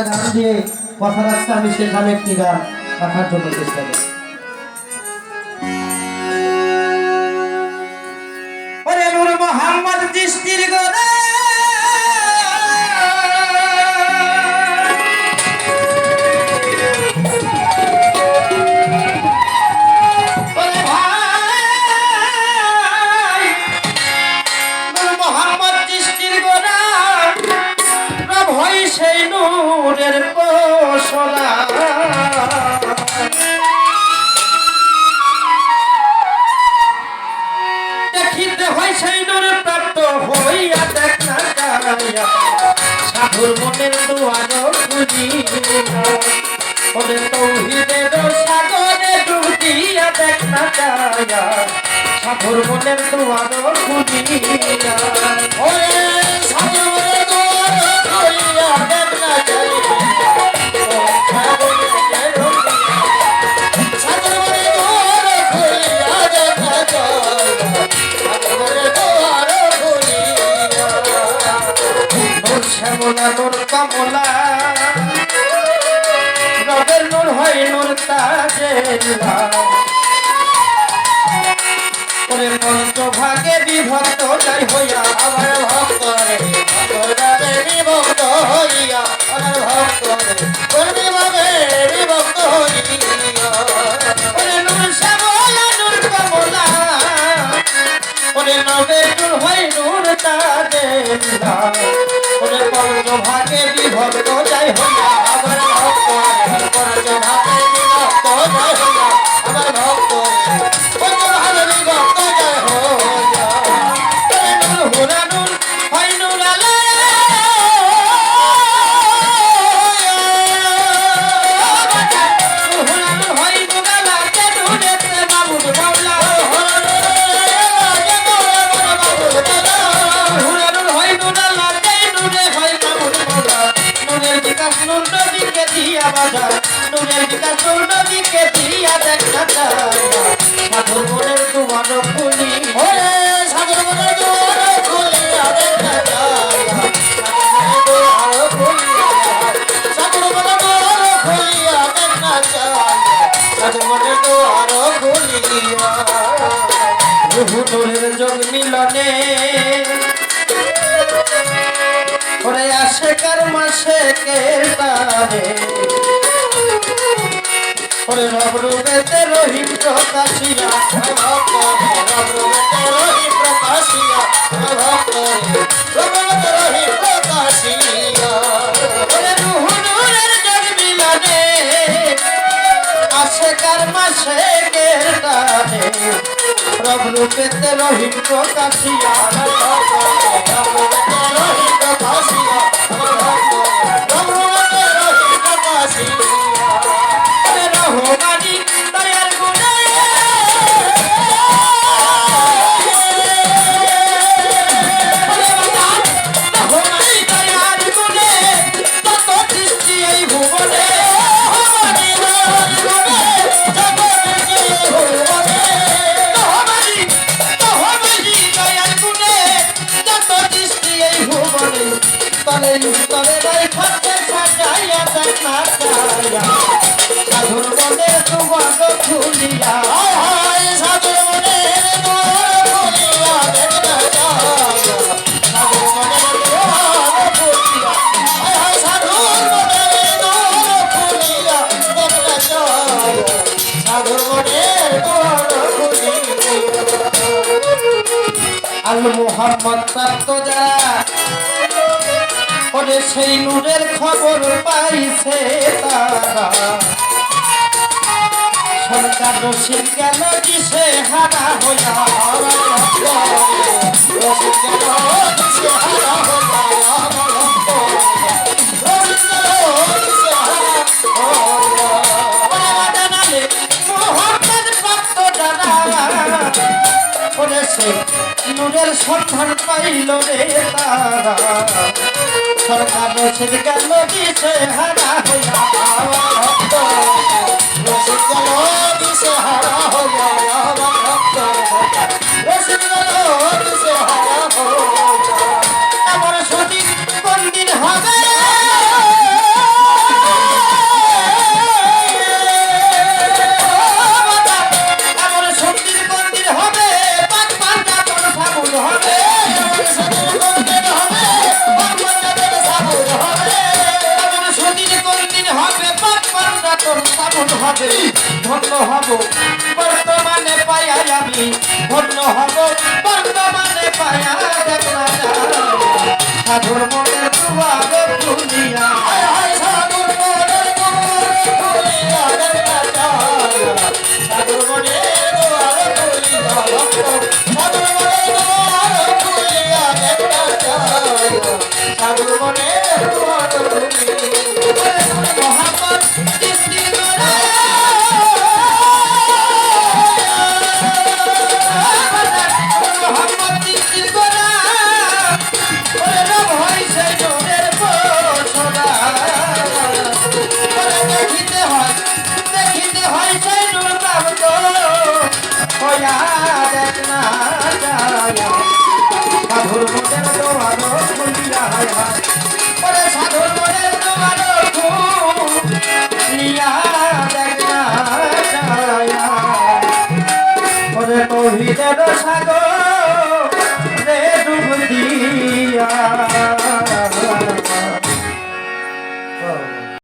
গান দিয়ে কথা রাখছে, আমি সেখানে একটি গান রাখার জন্য চেষ্টা করি। ওরে নূর মোহাম্মদ চিশতির গোরা ওরে ভাই নূর মোহাম্মদ চিশতির গোরা ভয় সেই নূরের পোষরা দেখিতে হয় সেই নূরের প্রাপ্ত হইয়া দেখ না যাইয়া সাধুর মনের দুয়ার খুঁজি ওরে তৌহিদের সাগরে ডুবিয়া দেখ না যাইয়া সাধুর মনের দুয়ার খুঁজিয়া ওরে সাধুর মনের দুয়ার খুঁজিয়া দেখ না যাইয়া শ্যামলা নূর কমলা রবের নূর হয় নূর তাজেলা ওরে মন্ত্র ভাগে বিভক্ত যাই হইয়া আমার ভক্ত রে বিভক্ত হইয়া আমার ভক্ত রে ভাগে বিভক্ত হইয়া ওরে নূর শ্যামলা নূর কমলা ওরে নবের নূর হয় নূর তাজেলা ওরে পঞ্চভাগে বিভক্ত যাই হইয়া আমার ভক্ত পঞ্চভাগে বিভক্ত যাই হইয়া আমার ভক্ত পঞ্চভাগে বিভক্ত যাই হইয়া হুরা নূর হয় নূর আলা হুরা নূর হয় নূর আলা কে নূরেতে মাবুদ মাওলা হুরা নূর হয় নূর আলা নূরের বিকাশ নূর নদীকে দিয়া বাজার নূরের বিকাশ নূর নদীকে দিয়া দেখা যায় সাধুর মনের দুয়ার খুলি ওরে সাধুর মনের দুয়ার খুলিয়া দেখা যায় সাধুর মনের দুয়ার খুলিয়া দেখা যায় সাধুর মনের দুয়ার খুলিয়া রুহু নূরের যোগ মিলনে ওরে আশেকার মাসে কে তারে ওরে রব রূপেতে রহিম প্রকাশিয়া ভক্ত রব রূপেতে রহিম প্রকাশিয়া ভক্ত রব রূপেতে রহিম প্রকাশিয়া ওরে রুহু নূরের যোগ মিলনে আশেকার মাসে কে তারে রব রূপেতে রহিম প্রকাশিয়া ভক্ত রব রূপেতে রহিম প্রকাশিয়া ভক্ত রব রূপেতে রহিম প্রকাশিয়া ওরে রহমানি দয়ার গুণে রহমানি দয়ার গুণে তত সৃষ্টি এই ভুবনে রহমানি দয়ার গুণে তত সৃষ্টি এই ভুবনে রহমানি দয়ার গুণে তত সৃষ্টি এই ভুবনে তলে তলে রাই খাতে সাজাইয়া দেখ না যাইয়া সাধুর মনের দুয়ার খুলিয়া সাধুর মনের দুয়ার খুলিয়া দেখ না যাইয়া সাধুর মনের দুয়ার খুলিয়া সাধুর মনের দুয়ার খুলিয়া দেখ না যাইয়া সাধুর মনের দুয়ার খুলিয়া আল মুহাম্মদ প্রাপ্ত যারা ওরে সেই নূরের খবর পাইছে তারা সরকার রশিদ গেল দিশে হারা হইয়া রশিদ গেল দিশে হারা হইয়া মোহাম্মদ প্রাপ্ত যারা ওরে সেই নূরের সন্ধান পাইল রে তারা সরকার রশিদ গেল দিশে হারা হইয়া ভক্ত রশিদ গেল দিশে হারা হইয়া ভক্ত রশিদ গেল দিশে হারা হইয়া আমার সঠিক কোন দিন হবে আগুন হবে ধন্য হব বর্তমানে পায়া আমি ধন্য হব বর্তমানে পায়া দেখ না যায় সাধুর মনের দুয়ার খুলিয়া হায় হায় সাধুর মনের দুয়ার খুলিয়া দেখ না যায় সাধুর মনের দুয়ার খুলিয়া সাধুর মনের দুয়ার খুলিয়া দেখ না যায় সাধুর মনের দুয়ার খুলিয়া মোহাম্মদ সৃষ্টি করে মোহাম্মদ সৃষ্টি করে ওরে রব হইছে জোরের পোষণা ওরে দেখিতে হয় সেই নূর নাম তো হইয়া দেখ না যায় সাধুর মনের দোয়ার খুলিয়া হায় হায় ওরে সাধুর মনের দোয়ার খুলিয়া দেখ না যায় ওরে তৌহিদের সাগর